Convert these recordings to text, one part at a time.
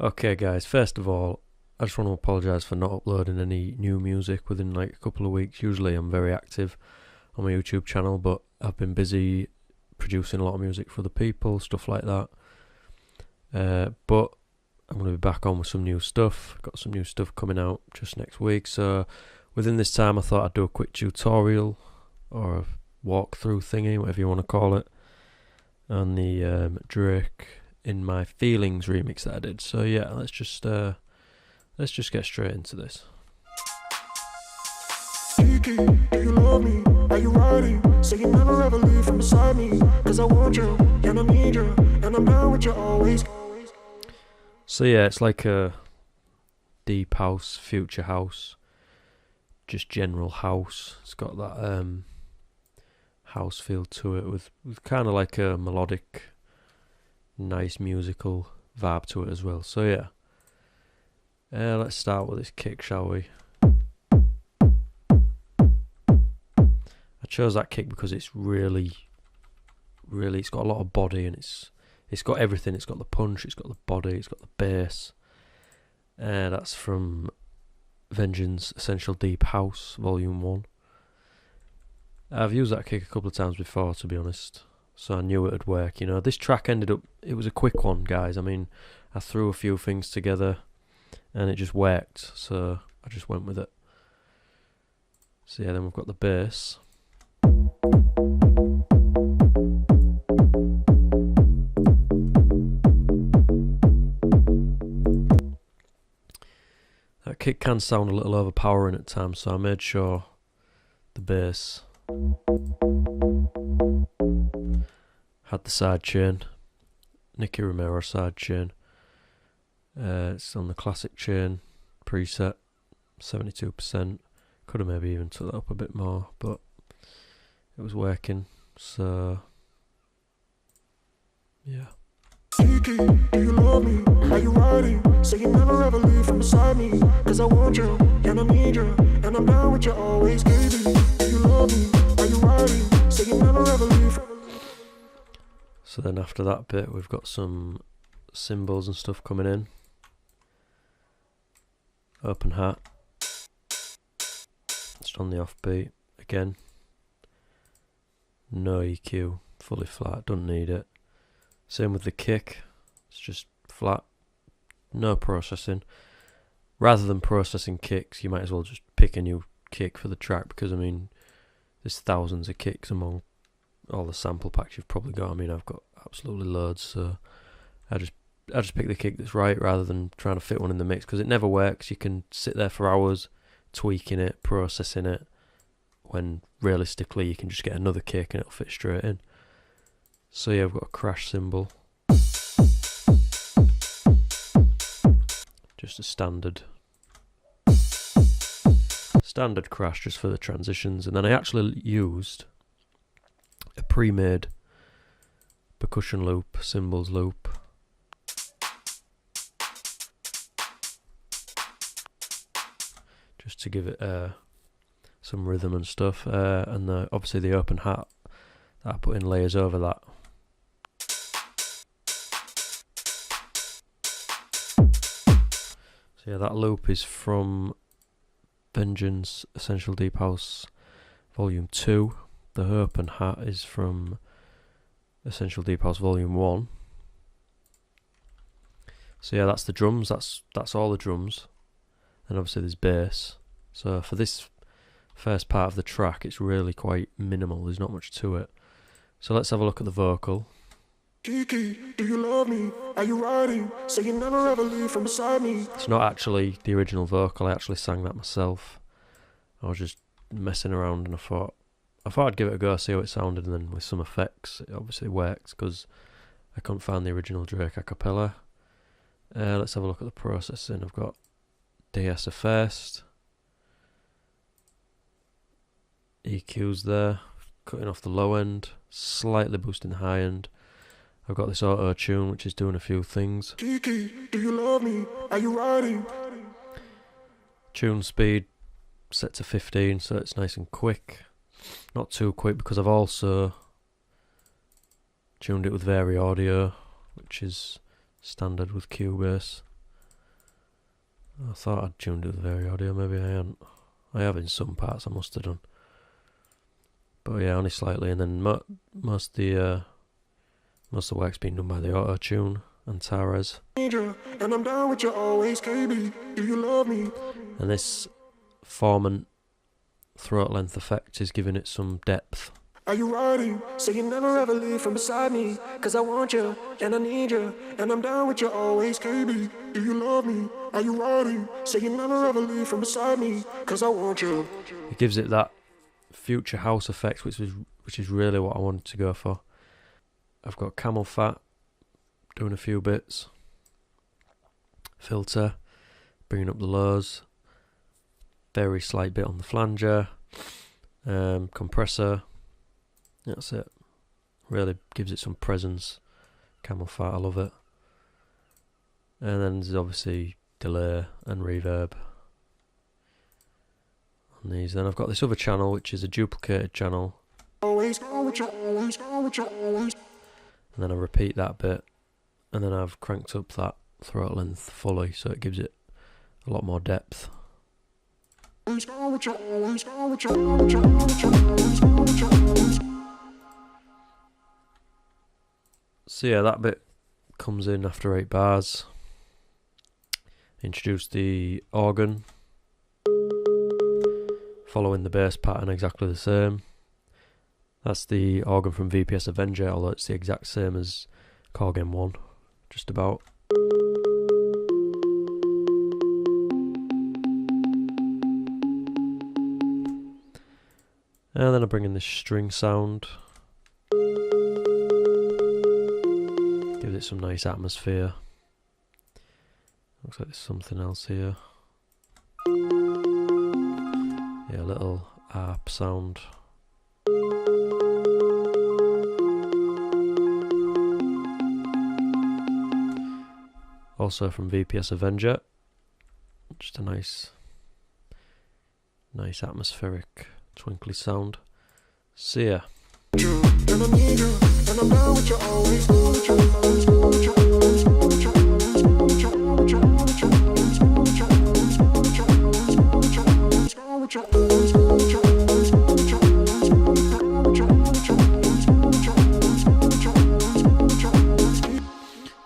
Okay, guys, first of all, I just want to apologise for not uploading any new music within like a couple of weeks. Usually I'm very active on my YouTube channel, but I've been busy producing a lot of music for the people, stuff like that. But I'm going to be back on with some new stuff. Got some new stuff coming out just next week, so within this time I thought I'd do a quick tutorial or a walkthrough thingy, whatever you want to call it, on the Drake In My Feelings remix that I did. So yeah, let's just get straight into this. Kiki, do you love me? Are you riding? Say you never ever leave from beside me. Cause I want you, and I need you, and I'm down with you always. So yeah, it's like a deep house, future house, just general house. It's got that house feel to it with kind of like a melodic, nice musical vibe to it as well. So yeah, let's start with this kick, shall we? I chose that kick because it's really, it's got a lot of body, and it's got everything. It's got the punch, it's got the body, it's got the bass. That's from Vengeance Essential Deep House Volume 1. I've used that kick a couple of times before, to be honest, so I knew it would work. You know, this track ended up, it was a quick one, guys. I mean, I threw a few things together and it just worked, so I just went with it. So yeah, then we've got the bass. That kick can sound a little overpowering at times, so I made sure the bass had the side chain, Nicky Romero side chain. It's on the classic chain preset, 72%. Could have maybe even took that up a bit more, but it was working, so yeah. Kiki, do you love me? Are you riding? Say you never ever leave from beside me. Cause I want you, and I need you, and I'm down with you always, baby. Do you love me? Are you riding? Say you never ever leave from. So then after that bit, we've got some cymbals and stuff coming in. Open hat. Just on the offbeat again. No EQ, fully flat, don't need it. Same with the kick, it's just flat, no processing. Rather than processing kicks, you might as well just pick a new kick for the track, because I mean, there's thousands of kicks among all the sample packs you've probably got. I mean, I've got absolutely loads, so I just pick the kick that's right rather than trying to fit one in the mix, because it never works. You can sit there for hours tweaking it, processing it, when realistically you can just get another kick and it'll fit straight in. So yeah, I've got a crash cymbal, just a standard crash just for the transitions, and then I actually used a pre-made percussion loop, cymbals loop, just to give it some rhythm and stuff, and obviously the open hat that I put in layers over that. So yeah, that loop is from Vengeance Essential Deep House Volume 2. The open hat is from Essential Deep House Volume 1. So yeah, that's the drums, that's all the drums. And obviously there's bass. So for this first part of the track, it's really quite minimal, there's not much to it. So let's have a look at the vocal. Kiki, do you love me? Are you riding? Say you never ever leave from beside me. It's not actually the original vocal, I actually sang that myself. I was just messing around and I thought I'd give it a go, see how it sounded, and then with some effects it obviously worked, because I couldn't find the original Drake a cappella. Let's have a look at the processing. I've got de-esser first, EQs there, cutting off the low end, slightly boosting the high end. I've got this auto tune which is doing a few things. Kiki, do you love me? Are you riding? Tune speed set to 15, so it's nice and quick. Not too quick, because I've also tuned it with Vari Audio, which is standard with Cubase. I thought I'd tuned it with Very Audio, maybe I haven't. I have in some parts, I must have done. But yeah, only slightly, and then most of the work's been done by the auto-tune and Tares. And I'm down with you always, KB. Do you love me? And this formant throat length effect is giving it some depth. Are you riding? So you never ever leave from beside me. Cause I want you, and I need you. And I'm down with you always, KB. Do you love me? Are you riding? So you never ever leave from beside me. Cause I want you. It gives it that future house effect, which is really what I wanted to go for. I've got camel fat doing a few bits, filter, bringing up the lows, very slight bit on the flanger, compressor. That's it. Really gives it some presence. Camel fat, I love it. And then there's obviously delay and reverb on these. Then I've got this other channel, which is a duplicated channel. Always. And then I repeat that bit, and then I've cranked up that throat length fully, so it gives it a lot more depth. So yeah, that bit comes in after 8 bars. Introduce the organ, following the bass pattern exactly the same. That's the organ from VPS Avenger, although it's the exact same as Core Game 1, just about. And then I bring in this string sound. Gives it some nice atmosphere. Looks like there's something else here. Yeah, a little harp sound. Also from VPS Avenger. Just a nice atmospheric twinkly sound. See ya.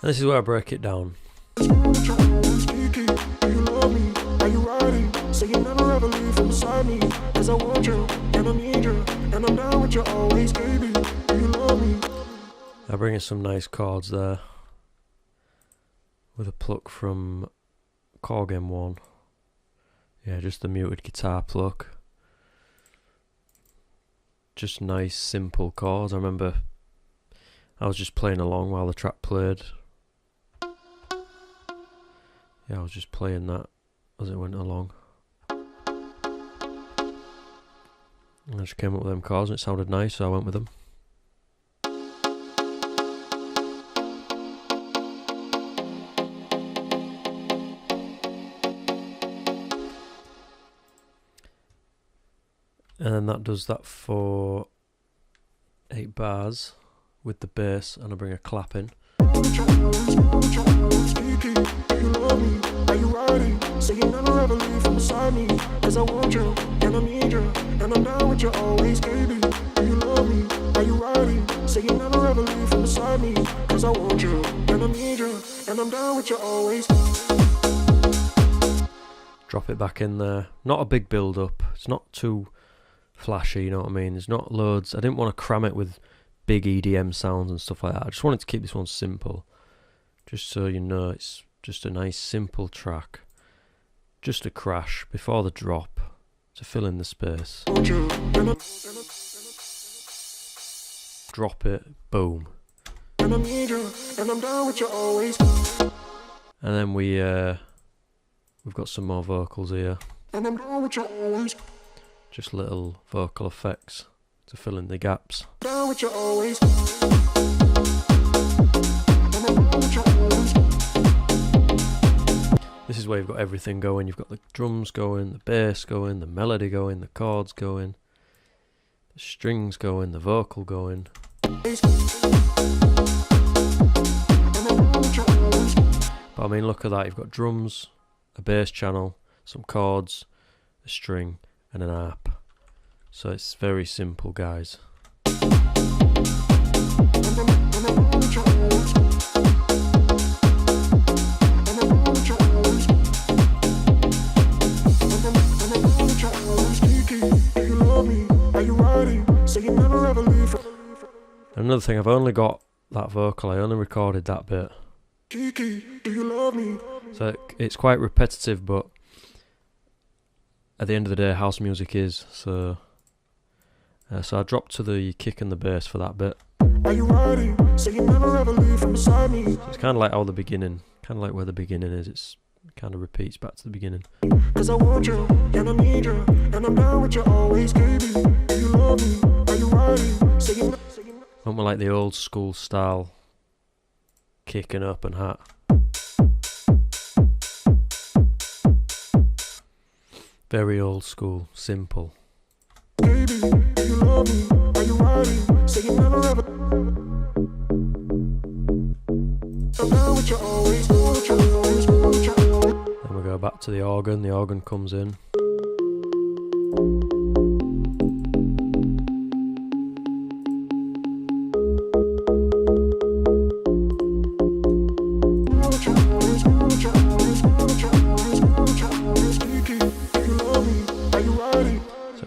And this is where I break it down. So you never ever leave from beside me. Cause I want you, and I need you. And I'm down with you always, baby. Do you love me? I bring in some nice chords there, with a pluck from Core Game 1. Yeah, just the muted guitar pluck. Just nice, simple chords. I remember I was just playing along while the track played. Yeah, I was just playing that as it went along. I just came up with them chords and it sounded nice, so I went with them. And then that does that for 8 bars with the bass, and I bring a clap in. Are you riding? So you never ever leave from beside me. Cause I want you, and I need you. And I'm down with you always, baby. Do you love me? Are you riding? So you never ever leave from beside me. Cause I want you, and I need you. And I'm down with you always. Drop it back in there. Not a big build up. It's not too flashy, you know what I mean? There's not loads. I didn't want to cram it with big EDM sounds and stuff like that. I just wanted to keep this one simple. Just so you know, it's just a nice simple track. Just a crash before the drop to fill in the space. Drop it, boom. And I need you, and I'm down with you always. And then we've got some more vocals here. And I'm down with you always. Just little vocal effects to fill in the gaps. Down with you always. This is where you've got everything going. You've got the drums going, the bass going, the melody going, the chords going, the strings going, the vocal going. But I mean, look at that. You've got drums, a bass channel, some chords, a string, and an harp. So it's very simple, guys. Another thing, I've only got that vocal, I only recorded that bit. So it's quite repetitive, but at the end of the day, house music is. So I dropped to the kick and the bass for that bit. So it's kind of like how the beginning, kind of like where the beginning is. It kind of repeats back to the beginning. Cause I want you, and I need you, and I'm down with you always, baby. Do you love me? Are you riding? Went with like the old school style, kick and open hat. Very old school, simple. Baby, do you love me? Are you riding? Say you never ever. I'm down with you always, Then we go back to the organ comes in.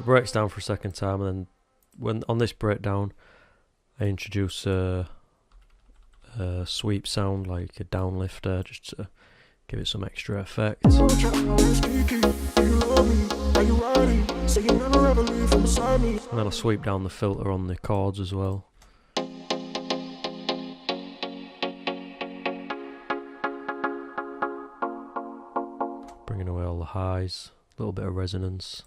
Breaks down for a second time, and then when on this breakdown I introduce a sweep sound, like a downlifter, just to give it some extra effect. And then I'll sweep down the filter on the chords as well. Bringing away all the highs, a little bit of resonance.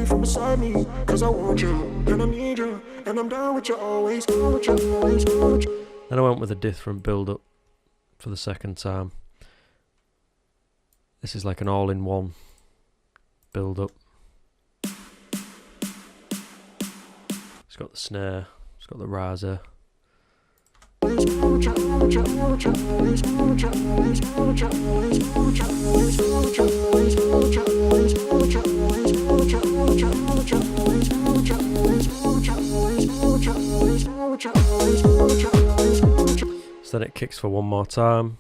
From beside me, cause I want you, and I need you, and I'm down with you always, Then I went with a different build up for the second time. This is like an all-in-one build up. It's got the snare, it's got the riser. So then it kicks for one more time.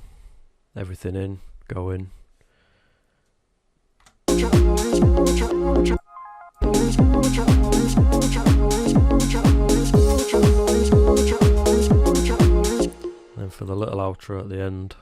Everything in, going. And for the little outro at the end.